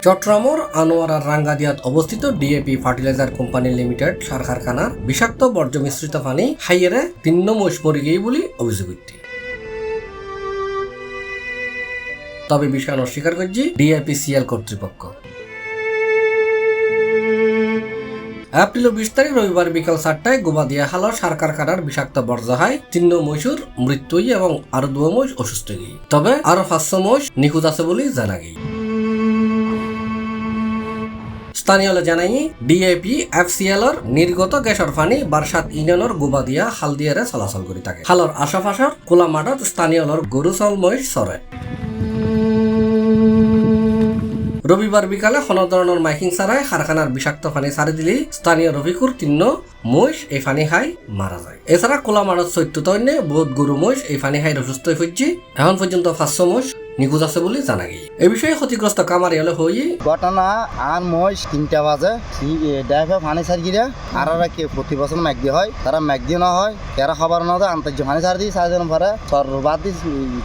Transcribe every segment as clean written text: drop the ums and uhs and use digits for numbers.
চট্টগ্রামের আনোয়ারার রাঙ্গাদিয়াত অবস্থিত DAP fertiliser company limited সার কারখানার বিষাক্ত বর্জ্য মিশ্রিত পানি খাইয়েরে 3 মহিষ মরে গিয়ে বলে অভিযোগ উঠছে। তবে বিষয় অস্বীকার করছে ডিএপিসিএল কর্তৃপক্ষ। এপ্রিল 20 তারিখ রবিবার বিকাল 4টায় গোবাদিয়া হালর সার কারখানার বিষাক্ত বর্জ্য হয় 3 মহিষের মৃত্যু এবং আরো 2 মহিষ অসুস্থ গিয়ে, তবে আরো 500 মহিষ নিখোঁজ আছে বলে জানা গিয়ে। স্থানীয় জানাই ডিএপি এফসিএলর নির্গত গ্যাসের পানি বারসাত ইউনিয়নের গোবাদিয়া হালদিয়ারে চলাচল করে থাকে। হালর আশাপাশার খোলা মাঠত স্থানীয় গরু চাউল মহিষ চরে। রবিবার বিকালে কোনো ধরনের মাইকিং ছাড়াই কারখানার বিষাক্ত পানি ছাড়ি দিলে স্থানীয় রফিকুর 3 মহিষ এই পানি খাই মারা যায়। এছাড়া খোলা মাঠত 14 বহুত গরু মহিষ এই পানি খাই অসুস্থ হয়ে পড়ছে। এখন পর্যন্ত 500 মহিষ নিখোঁজ আছে বলে জানা গিয়ে। এই বিষয়ে ক্ষতিগ্রস্ত কামারি হলে হই ঘটনা আর মহিষ 3টা বাজে ড্রাইভার পানি ছাড় গিয়ে আর কে প্রতি বছর ম্যাগদি হয়, তারা ম্যাগদি না হয় এরা খবর না হয় আন্তর্য পানি ছাড় দিই 4 দিন পরে বাদ দিই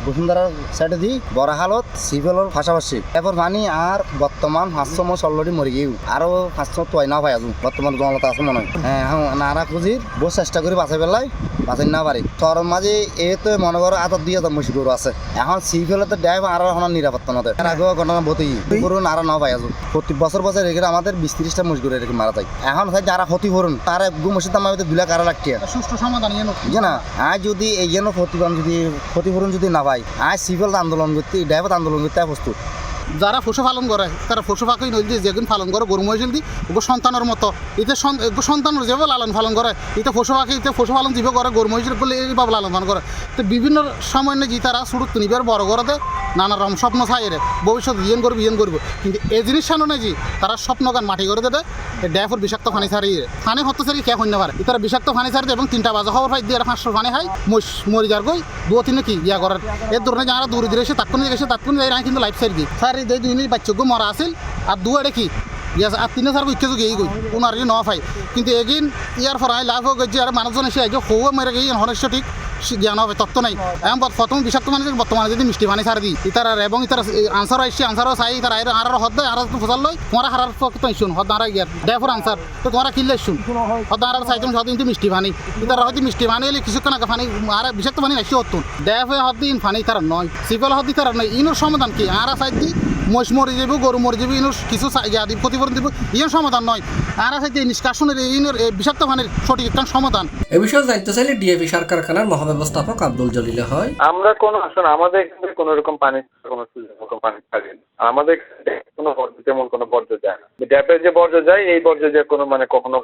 বসুন্ধরার সাইডে দিই বড় হালত সিভিলের পাশাপাশি এরপর পানি আর বর্তমান 500 মহিষ অলরেডি মরে গিয়েও আরো 500 তো না পাই আজু বর্তমান জনতা আছে মনে হয়। হ্যাঁ নারা খুঁজির বহু চেষ্টা করি বাঁচাই পেলাই বাঁচাই না পারি। তোর মাঝে এ তো মনে করো আত 2000 মহিষ গরু আছে। এখন সিভিলে তো ড্রাইভার আর এখন নিরাপত্তা নয়। এর আগেও ঘটনা বতেই গরু নারা না পাই আজু প্রতি বছর এখানে আমাদের 20-30টা মহিষ গরু এরকম মারা যায়। এখন যারা ক্ষতিপূরণ তার গু মহিষের দাম আমাদের 2 লাখ আড়াই লাখ টাকা সুষ্ঠু সমাধান না। আজ যদি এই জন্য ক্ষতিপূরণ যদি না পাই আজ সিভিল আন্দোলন করতে ড্রাইভার আন্দোলন করতে প্রস্তুত। যারা পশু পালন করে তারা পশু পাখি নদী যেগুন পালন করে গরু মহিষ দি ওগো সন্তানের মতো এতে সন্তানের যেভাবে লালন পালন করে এতে পশু পাখি এতে পশুপালন জীব করে গরু মহিষের বলে এইভাবে লালন পালন করে। তো বিভিন্ন সময় যে তারা সুরত নিবার বড় করতে নানা রকম স্বপ্ন চাইরে ভবিষ্যৎ ইয়েন করবো কিন্তু এই জিনিস সামনে যে তারা স্বপ্ন গান মাটি করে দেবে ড্যাফর বিষাক্ত পানি ছাড়িয়ে পানি হতে ছাড়ি কে হইতে পারে তারা বিষাক্ত পানি ছাড়ি এবং 3টা বাজে খবর পাই দিয়ে 500 পানি খাই মরি যার গই 2-3 কি ইয়া করার এর ধরনের যারা দূরে দূরে এসে তাৎক্ষণিক যাই কিন্তু লাইফ সাইড দিই স্যার এই 2 মিনিট বাচ্চাকে মরা আসিল আর 2 এড়ে কি ইয়া আর 3 সার ইচ্ছে গিয়ে গই ওনার ন পাই কিন্তু এগিন ইয়ার ফরাই লাভ হয়ে গেছে আর মানুষজন এসে আইজ হওয়া মেরে গিয়ে হনেশ ঠিক জ্ঞান হবে তত্ত্ব নাই। এবং প্রথম বিষাক্ত পানি বর্তমানে যদি মিষ্টি পানি ছাড় দিই ইতার এবং ইতার আনসার আসছে আনসারও চাই তার আর হদ আর ফসল লই তোমার হারার তো শুন হদ আর গিয়ে ড্যাফর আনসার তো তোমার কিনলে শুন হদ আর চাই তুমি হদ কিন্তু মিষ্টি পানি ইতার হয়তো মিষ্টি পানি হলে কিছুক্ষণ আগে পানি আর বিষাক্ত পানি আসছে হতুন ড্যাফে হদ দিন পানি তার নয় সিভিল হদ তার নয় ইনোর সমাধান কি আর চাই দিই মহিষ মরে যাব গরু মরে যাব ইনোর কিছু দিব ক্ষতিপূরণ দিব ইয়ের সমাধান নয় আর চাইতে নিষ্কাশনের ইনোর বিষাক্ত পানির সঠিক একটা সমাধান। এ বিষয়ে জানতে চাইলে ডিএপি সার কারখানার মহাব্যবস্থাপক আব্দুল জলিল হয় আমরা কোনো আসলে আমাদের কোনো রকম পানি থাকে না, আমাদের কোনো তেমন কোনো বর্জ্য যায় না। ড্যাপের যে বর্জ্য যায় এই বর্জ্য যে কোনো কখনো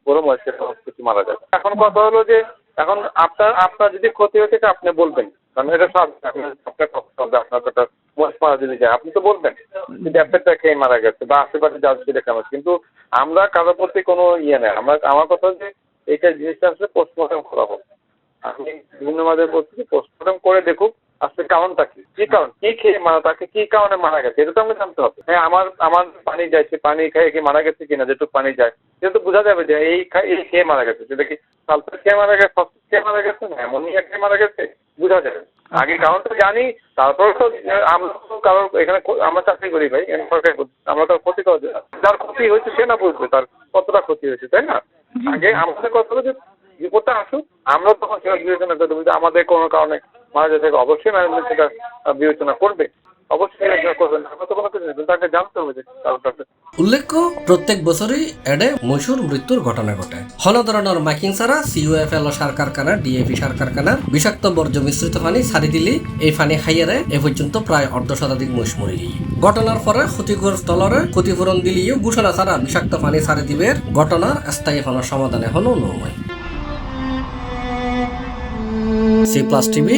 পুরো মহিষের কিছু মারা যায়। এখন কথা হলো যে এখন আপনার যদি ক্ষতি হয়ে থাকে আপনি বলবেন, কারণ এটা সব আপনার কথা মহিষ মারা যদি যায় আপনি তো বলবেন ড্যাপেরটা খেয়ে মারা গেছে বা আশেপাশে যা দেখে আমার, কিন্তু আমরা কারোর প্রতি কোনো ইয়ে নেই। আমার কথা যে এইটা জিনিসটা আসলে পোস্টমর্টম করা হোক। আমি বিভিন্ন মাঝে বলছি পোস্টমর্টম করে দেখুক আসলে কারণটা কি কারণ কি খেয়ে তাকে কি কারণে মারা গেছে এটা তো আমাকে জানতে হবে। হ্যাঁ আমার পানি যাইছে পানি খেয়ে কি মারা গেছে কিনা যেটুকু পানি যায় সেটা তো বোঝা যাবে যে এই খেয়ে মারা গেছে, সেটা কি সালফেট খেয়ে মারা গেছে, ফসফেট খেয়ে মারা গেছে, অ্যামোনিয়া খেয়ে মারা গেছে বোঝা যাবে। আগে কারণটা জানি তারপর তো আমরা কারোর এখানে আমরা চাকরি করি ভাই আমরা তো ক্ষতি করা যায় যার ক্ষতি হয়েছে সে না বুঝবে তার কতটা ক্ষতি হয়েছে, তাই না? আগে আমাদের কথা হলো যে রিপোর্টটা আসুক আমরা তখন সেটা বিবেচনা করতে হবে। আমাদের কোনো কারণে মারা যেতে অবশ্যই ম্যানেজমেন্ট সেটা বিবেচনা করবে, অবশ্যই করবেন। আমরা তো কোনো কিছু নেই, তাকে জানতে হবে যে কারণটা। উল্লেখ্য প্রত্যেক বছরই এডে মহিষুর মৃত্যুর ঘটনা ঘটে। কোনো ধরনের মাইকিং ছাড়া সিইউএফএল সার কারখানা ডিএপি সার কারখানার বিষাক্ত বর্জ্য মিশ্রিত পানি ছাড়ি দিলে এই পানি খাইয়ারে এ পর্যন্ত প্রায় 1/2 মহিষ মরে গিয়ে। ঘটনার পরে ক্ষতিগ্রস্ত দলরে ক্ষতিপূরণ দিলেও ঘোষণা ছাড়া বিষাক্ত পানি ছাড়ি দিবে ঘটনার স্থায়ী হওয়ার সমাধান এখনো নয়। C+ TV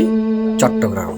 Chittagong.